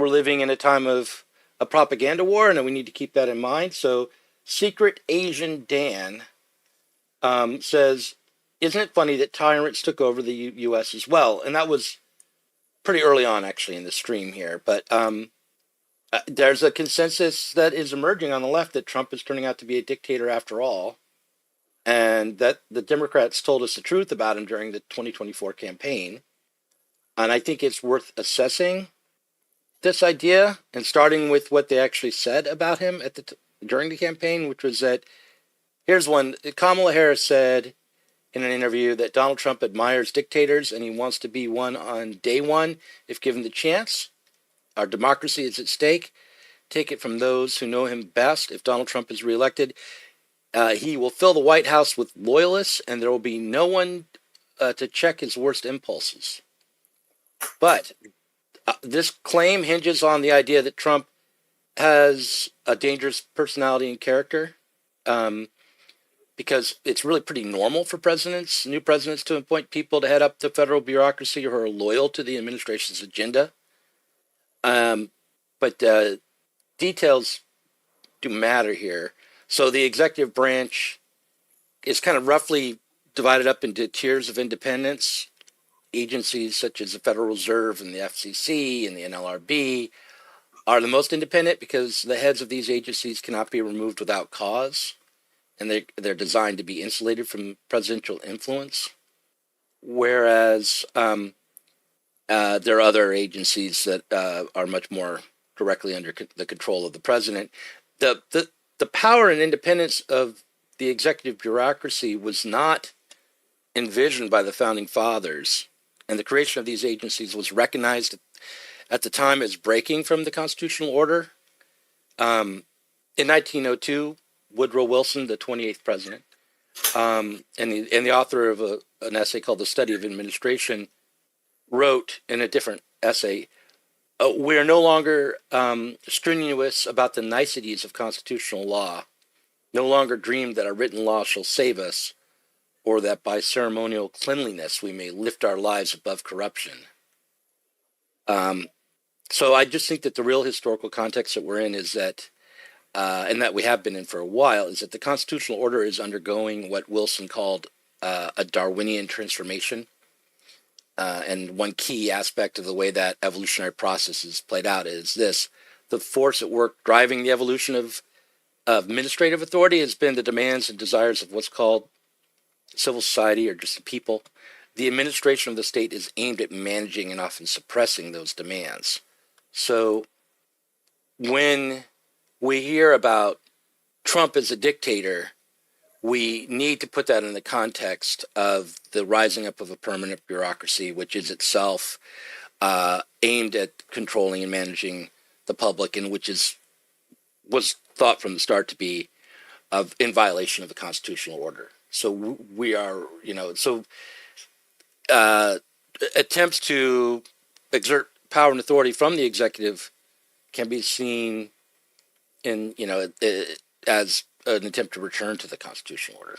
we're living in a time of a propaganda war, and we need to keep that in mind. So, Secret Asian Dan says, "Isn't it funny that tyrants took over the U.S. as well?" And that was pretty early on, actually, in the stream here. But there's a consensus that is emerging on the left that Trump is turning out to be a dictator after all, and that the Democrats told us the truth about him during the 2024 campaign. And I think it's worth assessing this idea and starting with what they actually said about him at during the campaign, which was that here's one. Kamala Harris said in an interview that Donald Trump admires dictators and he wants to be one on day one if given the chance. Our democracy is at stake. Take it from those who know him best. If Donald Trump is reelected, he will fill the White House with loyalists, and there will be no one to check his worst impulses. But this claim hinges on the idea that Trump has a dangerous personality and character, because it's really pretty normal for new presidents, to appoint people to head up the federal bureaucracy who are loyal to the administration's agenda. But details do matter here. So the executive branch is kind of roughly divided up into tiers of independence. Agencies such as the Federal Reserve and the FCC and the NLRB are the most independent because the heads of these agencies cannot be removed without cause, and they're designed to be insulated from presidential influence. Whereas there are other agencies that are much more directly under the control of the president. The power and independence of the executive bureaucracy was not envisioned by the founding fathers, and the creation of these agencies was recognized at the time as breaking from the constitutional order. In 1902, Woodrow Wilson, the 28th president, and the author of an essay called The Study of Administration, wrote in a different essay, "We are no longer strenuous about the niceties of constitutional law, no longer dream that our written law shall save us, or that by ceremonial cleanliness we may lift our lives above corruption." So I just think that the real historical context that we're in is that, and that we have been in for a while, is that the constitutional order is undergoing what Wilson called a Darwinian transformation. And one key aspect of the way that evolutionary process is played out is this: the force at work driving the evolution of administrative authority has been the demands and desires of what's called civil society, or just the people. The administration of the state is aimed at managing and often suppressing those demands. So when we hear about Trump as a dictator, we need to put that in the context of the rising up of a permanent bureaucracy, which is itself aimed at controlling and managing the public, and which was thought from the start to be in violation of the constitutional order. So we are, attempts to exert power and authority from the executive can be seen in, as an attempt to return to the constitutional order.